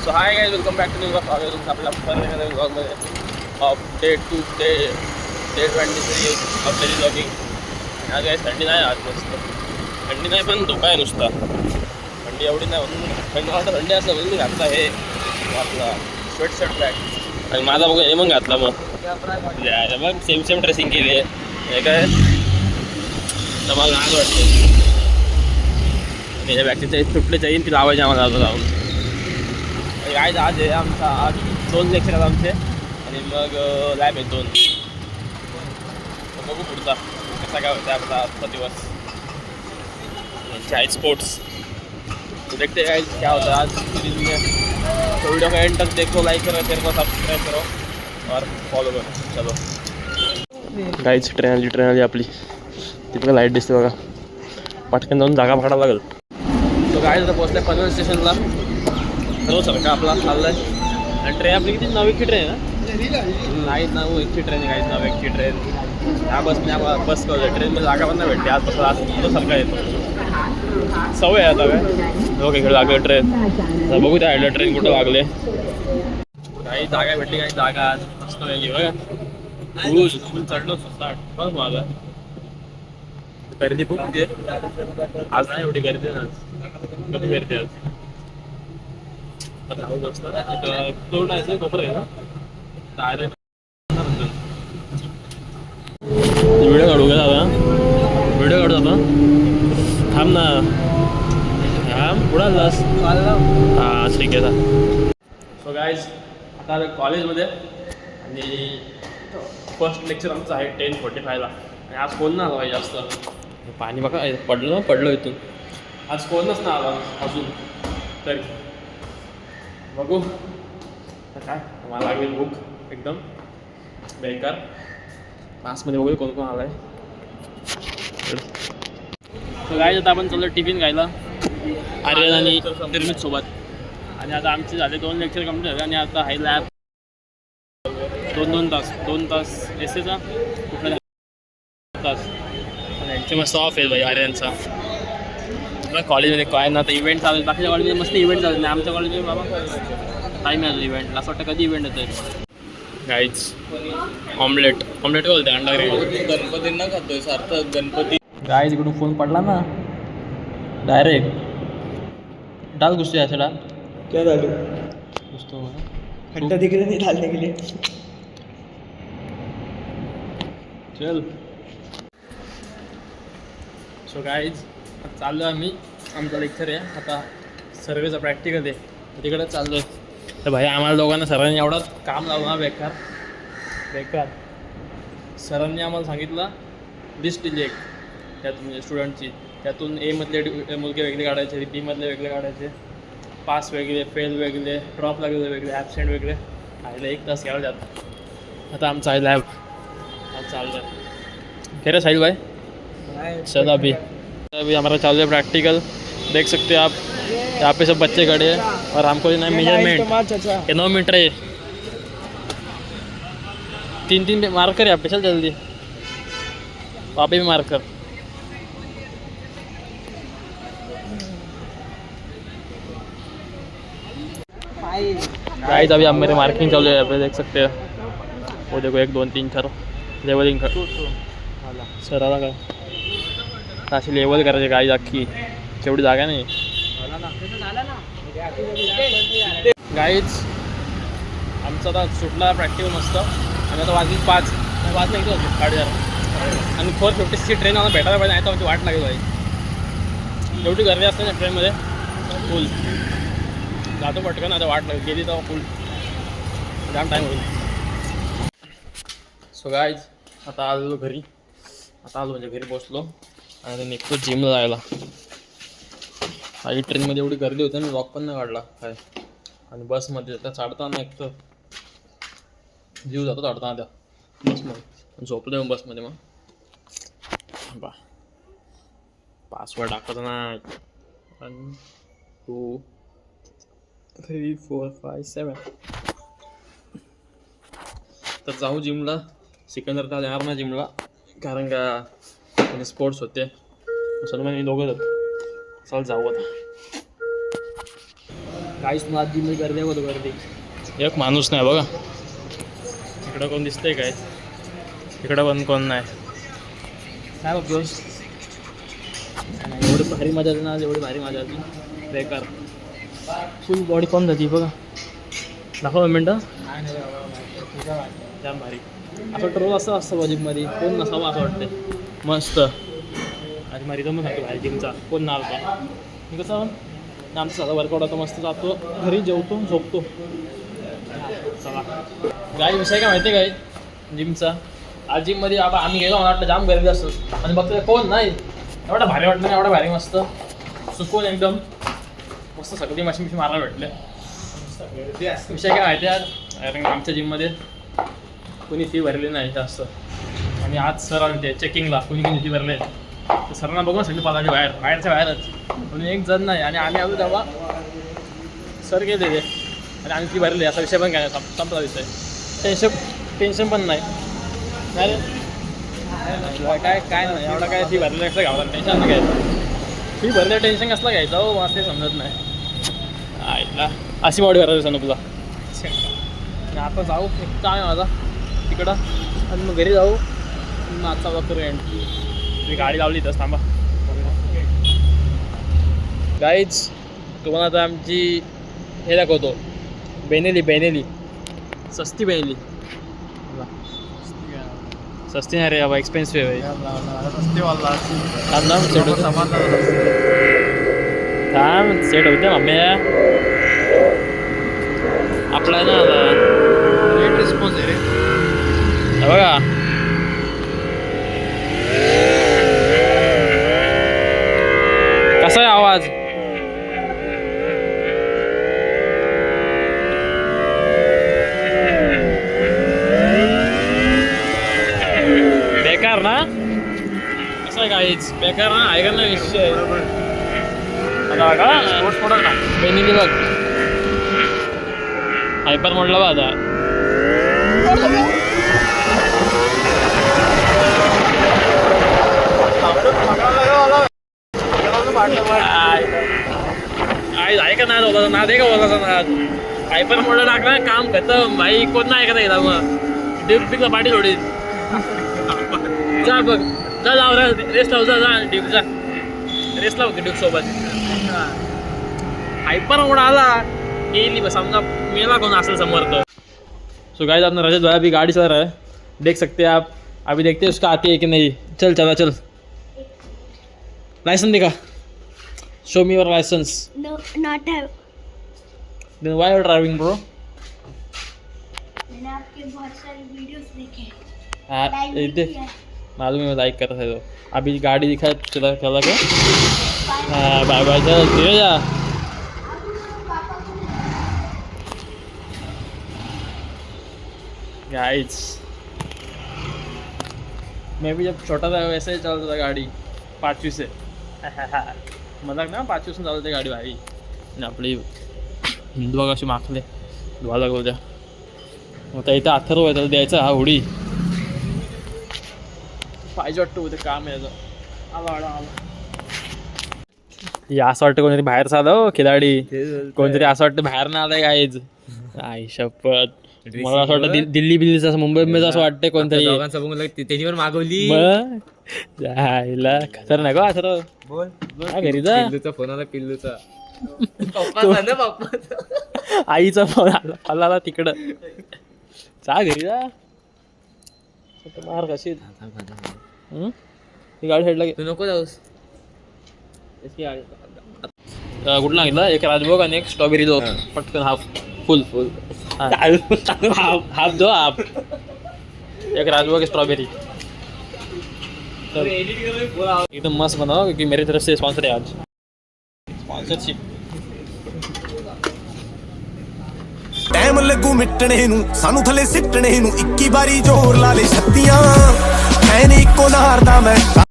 So hi guys, welcome back to new blog. स्वागत तुमचं आपल्या परत ब्लॉगमध्ये of day 23 of daily blogging. आज काय थंडी नाही, आज मस्त थंडी नाही पण धोका आहे नुसता. थंडी एवढी नाही म्हणून थंडी असं म्हणून मी घातला हे आपला स्वेट शर्ट ट्रॅक आणि माझा बघा हे मग घातला मग सेम ड्रेसिंग केली आहे काय तर मला आज वाटतं त्याच्या बॅगचे सुटले जाईन ती लावायची आम्हाला आता जाऊन. आज आहे आमचा आज 2 लेक्चर आहेत आमचे आणि मग लॅब आहे 2. बघू पुढचा कसा काय होता आपला आजचा दिवस. यांचे आहेत स्पोर्ट्स तो देखते गाइस क्या होता है आज तो वीडियो का एंड तक देखो, लाइक करो, शेयर करो, सब्सक्राइब करो और फॉलो करो. चलो गाइस, ट्रेन आली आपली. तिकडे लाईट दिसते बघा. पटकन जाऊन जागा पकडावं लागेल. तो गाइस आता पोहोचलाय पनवेल स्टेशनला. हो सारखा आपला चालला आहे आणि ट्रेन आपली किती 9ची ट्रेन आहे ना? नाही 9ची ट्रेन आहे गाइस, 9ची ट्रेन. ह्या बसने आम्हाला बस कळलं ट्रेनमध्ये जागा पण नाही भेटते आजपासून. आज तो सारखा येतो सवय आहे आता काय हो इकडे लागलं ट्रेन. बघू त्या आयडलं ट्रेन कुठं लागले. काही जागा भेटली काही जागा आज मस्त वेगळी बघा. फुल चढलो स्टार्ट बघ माझा. गर्दी खूप होती आज, नाही एवढी गर्दी ना आज, कमी गर्दी आज. तोड आहे कोपर आहे ना डायरेक्ट. व्हिडिओ काढू का दादा? व्हिडिओ काढू आता. थांब ना, थांब उडालास. हां ठीक आहे. सो गाईज आता कॉलेजमध्ये आणि फर्स्ट लेक्चर आमचं आहे 10:45ला आणि आज कोण ना आला जास्त. पाणी बघा पडलो इथून. आज कोणच ना आला अजून तरी. बघू काय मला लागेल बुक एकदम बेकार. क्लासमध्ये वगैरे कोण कोण आला आहे. तर गाईज आता आपण चाललो टिफिन खायला आर्यन आणि निर्मित सोबत. आणि आता आमचे झाले 2 लेक्चर कम्प्लीट झाले आणि आता आहे लॅब 2 तास एसएचा कुठला तास. आणि यांचे मस्त ऑफ आहे भाई आर्यनचा. कॉलेजमध्ये काय ना आता इव्हेंट चालू आहे. बाकीच्या कॉलेजमध्ये मस्त इव्हेंट चालू नाही, आमच्या कॉलेजमध्ये बाबा टाईम आहे इव्हेंटला. असं वाटतं कधी इव्हेंट येतं. गाईज ऑमलेट काय बोलते अंडा ग्रेव्ही. गणपतींना खातोय सार्थक गणपती. गाईज इकडून फोन पडला ना डायरेक्ट डाल घुसतो याचा डाल क्या झालं घुसतो खट्टा तिकडे नाही डालने के लिए. चल सो गाईज चाललो आम्ही. आमचा लेक्चर आहे आता सर्वेचा प्रॅक्टिकल आहे तिकडे चाललो आहे. तर भाई आम्हाला दोघांना सरांनी एवढा काम लावलं ना बेकार. सरांनी आम्हाला सांगितलं लिस्ट दिली एक त्यात म्हणजे स्टुडंटची. त्यातून एमधले मुलगे वेगळे काढायचे, बीमधले वेगळे काढायचे, पास वेगळे, फेल वेगळे, ड्रॉप लागले वेगळे, ॲबसेंट वेगळे. आयला 1 तास घ्यावं त्यात. आता आमचा आहे लॅब आज चालू आहे. खैर साहिल भाई चल अभी हमारा चालू है प्रैक्टिकल. देख सकते हो आप यहाँ पे सब बच्चे खड़े हैं और हमको देना है मेजरमेंट. ये 9 मीटर है. 3 मार्कर यहाँ पे. चल जल्दी वहाँ पे भी मार्कर. गाइस अभी हम मेरे मार्किंग चालू है यहाँ पे देख सकते हो. वो देखो 1 2 3 4 लेवलिंग कर सर आला का अशी लेवल करायची गाईज अख्खी. तेवढी जागा नाही गाईज. आमचा आता सुटला प्रॅक्टिकल मस्त. आणि आता वाजली 5 वाजले किती होते 4:30 आणि 4:56ची ट्रेन आम्हाला भेटायला पाहिजे. नाही तर आमची वाट लागेल भाई. एवढी गर्दी असते ना ट्रेनमध्ये फुल. जातो पटकन आता वाट लागेल गेली तर फुल जाम टाईम होईल. सो गाईज आता आलो घरी. म्हणजे घरी पोचलो आणि निघतो जिमला जायला. आणि ट्रेनमध्ये एवढी गर्दी होती ना लॉक पण नाही काढला काय. आणि बसमध्ये त्या चढताना एक तर जीव जातो चढताना त्या बसमध्ये. झोपलो मग बसमध्ये. मग पासवर्ड टाकतो ना 1 2 3 4 5 7. तर जाऊ जिमला. सिकंदर का येणार ना जिमला कारण का स्पोर्ट्स होते. सलमान हे दोघंच चल जाऊ आता. काहीच ना आधी मी गर्दी होतो गर्दी. एक माणूस नाही बघा. इकडं कोण दिसतंय काय? इकडं पण कोण नाही. काय बघतोस? एवढी भारी मजा आली ना, एवढी भारी मजा आली. बेकार फुल बॉडी कॉम जाते बघा. दाखव मिनटं. जाम भारी. असं रोज असं असतं बॉजिममध्ये, कोण नसावं असं वाटतं. मस्त. आणि मारी जमून सांगतो भाई जिमचा कोण ना आलता. मी कसं आमचं साधा वर्कआउट होतं, मस्त जातो घरी, जेवतो, झोपतो. चला काय विषय काय माहिती आहे काय जिमचा? आज जिममध्ये आम्ही गेलो, मला वाटलं जाम गर्दी असतं आणि बघतो कोण नाही. एवढा भारी वाटलं नाही, एवढा भारी मस्त सुकून एकदम मस्त सगळी मशीन मारायला भेटले. विषय काय माहिती आहे आज? कारण आमच्या जिममध्ये कोणी फी भरली नाही जास्त. आणि आज सर आले ते चेकिंगला, कोणी फी भरले तर सरांना बघून सगळी पालाची बाहेरच्या बाहेरच म्हणून एक जण नाही. आणि आम्ही आलो तेव्हा सर गेले ते आणि आम्ही फी भरली, असा विषय पण काय संपला विषय. टेन्शन पण नाही. काय काय नाही एवढा काय फी भरलं कसं घ्यावं, टेन्शन नाही घ्यायचं. फी भरलं टेन्शन कसलं घ्यायचं हो, मला ते समजत नाही. आईला अशी बॉडी करायचं ना तुला. आता जाऊ काय माझा तिकडं आणि मग घरी जाऊ. मग आजचा वॉक करू एंड. मी गाडी लावली इथंच, थांबा. गाईज तुम्हाला आता आमची हे दाखवतो. बेनेली सस्ती बेनेली. सस्ती नाही रे बाबा, एक्सपेन्सिव्ह आहे. थांब सेट होते मम्मी. आपला आहे ना लेट रिस्पॉन्स आहे रे बघा. कसा आहे आवाज? बेकार ना? कसं आहे काहीच बेकार ना, आहे का ना विषय. आता बघा स्पोर्ट्स मोडल ना बेनिली बघ. हायपर मोडला बा आता. आहे का नाही बोला ना, दे का बोला ना. हायपर मोडला टाकला काम खतम भाई. कोण नाही का नाही मग डिप बिकला पाठी थोडी. जा बघ जा जाऊ रेस्ट लाव, जा डिप जा रेस्ट लाव डिप सोबत. हायपर मोड आला येईल बस, समजा मेला कौन असल समोर तो. सो गाइस अपना रजत भाई अभी गाड़ी चला रहा है, देख सकते हैं आप. अभी देखते हैं उसका आती है कि नहीं. चल लाइसेंस दिखा. Show me your licence. No, not have. Then why you are driving bro? मैंने आपके बहुत सारे वीडियोस देखे. देख मालूम है, मैं लाइक कर रहा था. तो अभी गाड़ी दिखा चला के. हाँ बाय बाय, चल धीरे जा. गाइस मैं भी जब छोटा था वैसे ही चलता था गाड़ी 5वीं से. मजाक ना, 5वीं से चालवते गाडी भाई. आणि आपली हिंदू बघा अशी माखले धुवा लागू द्या. आता इथं अथर्व आहे, त्याला द्यायचा हा होडी पाहिजे वाटतं. उद्या काम आहे आला. या असं वाटतं कोणतरी बाहेर आलं खिलाडी, कोणतरी असं वाटतं बाहेर ना आलाय गाईज. आई शपथ, मला असं वाटतं दिल्ली बिल्लीचं असं मुंबई असं वाटतंय कोणतरी. त्याच्यावर मागवली जायला खतरनाक हो असं. बोल घरी जा. पिल्लूचा फोन आला, पिल्लूचा आईचा फोन आला तिकडं. जा घरी जा. मार कशी ही गाडी साईडला. तू नको जाऊस. कुठला सांगितलं? एक राजभोग आणि एक स्ट्रॉबेरी दो. पटकन हाफ फुल हाफ दो हाफ. एक राजभोग एक स्ट्रॉबेरी. एकदम मस्त बनाओ क्योंकि मेरी तरफ से स्पॉन्सर है आज. स्पॉन्सरशिप. ਟਾਈਮ ਲੱਗੂ ਮਿਟਣੇ ਨੂੰ, ਸਾਨੂੰ ਥੱਲੇ ਸਿੱਟਣੇ ਨੂੰ. 21 ਵਾਰੀ ਜ਼ੋਰ ਲਾ ਲੈ ਛੱਤੀਆਂ, ਐ ਨੀ ਇੱਕੋ ਨਾਰ ਦਾ ਮੈਂ.